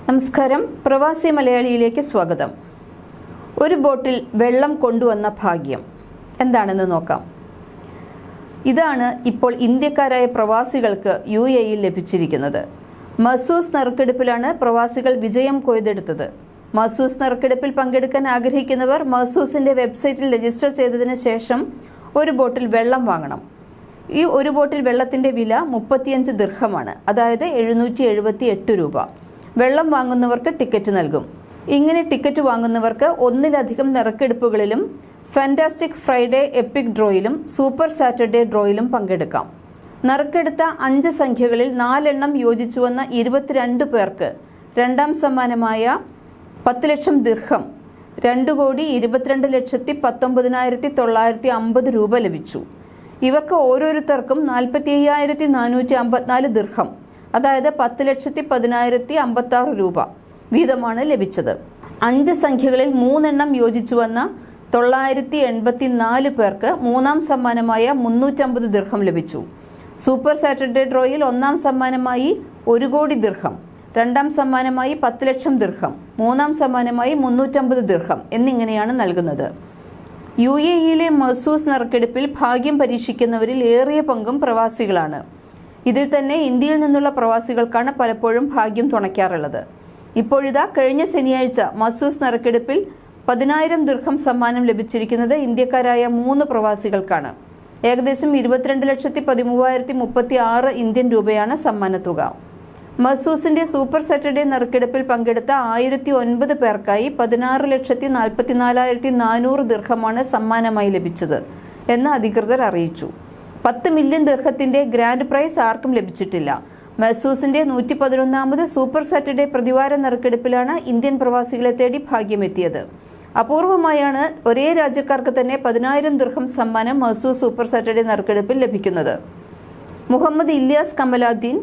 നമസ്കാരം, പ്രവാസി മലയാളിയിലേക്ക് സ്വാഗതം. ഒരു ബോട്ടിൽ വെള്ളം കൊണ്ടുവന്ന ഭാഗ്യം എന്താണെന്ന് നോക്കാം. ഇതാണ് ഇപ്പോൾ ഇന്ത്യക്കാരായ പ്രവാസികൾക്ക് UAE ലഭിച്ചിരിക്കുന്നത്. മസൂസ് നറുക്കെടുപ്പിലാണ് പ്രവാസികൾ വിജയം കൊയ്തെടുത്തത്. മസൂസ് നറുക്കെടുപ്പിൽ പങ്കെടുക്കാൻ ആഗ്രഹിക്കുന്നവർ മസൂസിന്റെ വെബ്സൈറ്റിൽ രജിസ്റ്റർ ചെയ്തതിന് ശേഷം ഒരു ബോട്ടിൽ വെള്ളം വാങ്ങണം. ഈ ഒരു ബോട്ടിൽ വെള്ളത്തിന്റെ വില 35 ദിർഹമാണ്, അതായത് 778 രൂപ. വെള്ളം വാങ്ങുന്നവർക്ക് ടിക്കറ്റ് നൽകും. ഇങ്ങനെ ടിക്കറ്റ് വാങ്ങുന്നവർക്ക് ഒന്നിലധികം നറുക്കെടുപ്പുകളിലും ഫാന്റാസ്റ്റിക് ഫ്രൈഡേ എപ്പിക് ഡ്രോയിലും സൂപ്പർ സാറ്റർഡേ ഡ്രോയിലും പങ്കെടുക്കാം. നറുക്കെടുത്ത 5 സംഖ്യകളിൽ 4 എണ്ണം യോജിച്ചുവന്ന 22 പേർക്ക് രണ്ടാം സമ്മാനമായ 10 ലക്ഷം ദിർഹം 2,22,19,950 രൂപ ലഭിച്ചു. ഇവർക്ക് ഓരോരുത്തർക്കും 45,454 ദിർഹം, അതായത് 10,10,56 രൂപ വീതമാണ് ലഭിച്ചത്. 5 സംഖ്യകളിൽ 3 എണ്ണം യോജിച്ചു വന്ന 984 പേർക്ക് മൂന്നാം സമ്മാനമായ 350 ദിർഹം ലഭിച്ചു. സൂപ്പർ സാറ്റർഡേ ഡ്രോയിൽ ഒന്നാം സമ്മാനമായി 1 കോടി ദിർഹം, രണ്ടാം സമ്മാനമായി 10 ലക്ഷം ദിർഹം, മൂന്നാം സമ്മാനമായി 350 ദിർഹം എന്നിങ്ങനെയാണ് നൽകുന്നത്. UAE മസൂസ് നറുക്കെടുപ്പിൽ ഭാഗ്യം പരീക്ഷിക്കുന്നവരിൽ ഏറിയ പങ്കും പ്രവാസികളാണ്. ഇതിൽ തന്നെ ഇന്ത്യയിൽ നിന്നുള്ള പ്രവാസികൾക്കാണ് പലപ്പോഴും ഭാഗ്യം തുണയ്ക്കാറുള്ളത്. ഇപ്പോഴിതാ കഴിഞ്ഞ ശനിയാഴ്ച മസൂസ് നറുക്കെടുപ്പിൽ 10,000 ദിർഹം സമ്മാനം ലഭിച്ചിരിക്കുന്നത് ഇന്ത്യക്കാരായ 3 പ്രവാസികൾക്കാണ്. ഏകദേശം 22,13,036 ഇന്ത്യൻ രൂപയാണ് സമ്മാനത്തുക. മസൂസിന്റെ സൂപ്പർ സാറ്റർഡേ നറുക്കെടുപ്പിൽ പങ്കെടുത്ത 1009 പേർക്കായി 16,44,400 ദിർഹമാണ് സമ്മാനമായി ലഭിച്ചത് എന്ന് അധികൃതർ അറിയിച്ചു. 10 മില്യൺ ദിർഹത്തിന്റെ ഗ്രാൻഡ് പ്രൈസ് ആർക്കും ലഭിച്ചിട്ടില്ല. മസൂസിന്റെ 111ാമത് സൂപ്പർ സാറ്റർഡേ പ്രതിവാര നറുക്കെടുപ്പിലാണ് ഇന്ത്യൻ പ്രവാസികളെ തേടി ഭാഗ്യമെത്തിയത്. അപൂർവമായാണ് ഒരേ രാജ്യക്കാർക്ക് തന്നെ 10,000 ദിർഹം സമ്മാനം മസൂസ് സൂപ്പർ സാറ്റർഡേ നറുക്കെടുപ്പിൽ ലഭിക്കുന്നത്. മുഹമ്മദ് ഇല്യാസ് കമലാദ്ദീൻ,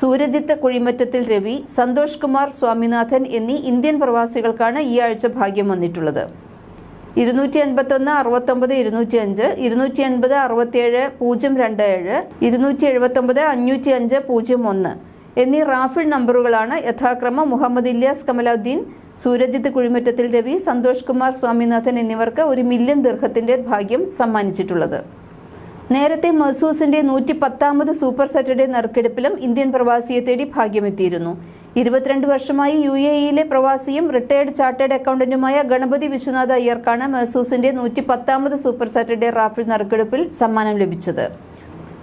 സൂരജിത്ത് കുഴിമറ്റത്തിൽ രവി, സന്തോഷ് കുമാർ സ്വാമിനാഥൻ എന്നീ ഇന്ത്യൻ പ്രവാസികൾക്കാണ് ഈ ആഴ്ച ഭാഗ്യം വന്നിട്ടുള്ളത്. 281 69 205, 280 67 027, 279 505 01 എന്നീ റാഫിൾ നമ്പറുകളാണ് യഥാക്രമം മുഹമ്മദ് ഇല്യാസ് കമലാദ്ദീൻ, സൂരജിത്ത് കുഴിമറ്റത്തിൽ രവി, സന്തോഷ് കുമാർ സ്വാമിനാഥൻ എന്നിവർക്ക് 1 മില്യൺ ദിർഹത്തിന്റെ ഭാഗ്യം സമ്മാനിച്ചിട്ടുള്ളത്. നേരത്തെ മസൂസിന്റെ 110ാമത് സൂപ്പർ സാറ്റർഡേ നറുക്കെടുപ്പിലും ഇന്ത്യൻ പ്രവാസിയെ തേടി ഭാഗ്യമെത്തിയിരുന്നു. 22 വർഷമായി UAE പ്രവാസിയും റിട്ടയർഡ് ചാർട്ടേഡ് അക്കൗണ്ടന്റുമായ ഗണപതി വിശ്വനാഥ് അയ്യർക്കാണ് മസൂസിന്റെ 110ാമത് സൂപ്പർ സാറ്റർഡേ റാഫിൾ നറുക്കെടുപ്പിൽ സമ്മാനം ലഭിച്ചത്.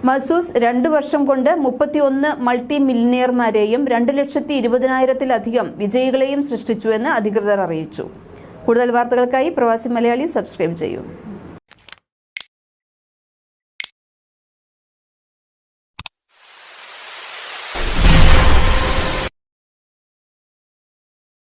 മസൂസ് 2 വർഷം കൊണ്ട് 31 മൾട്ടി മില്യണിയർമാരെയും 2,20,000-ലധികം വിജയികളെയും സൃഷ്ടിച്ചുവെന്ന് അധികൃതർ അറിയിച്ചു. കൂടുതൽ വാർത്തകൾക്കായി പ്രവാസി മലയാളി സബ്സ്ക്രൈബ് ചെയ്യൂ.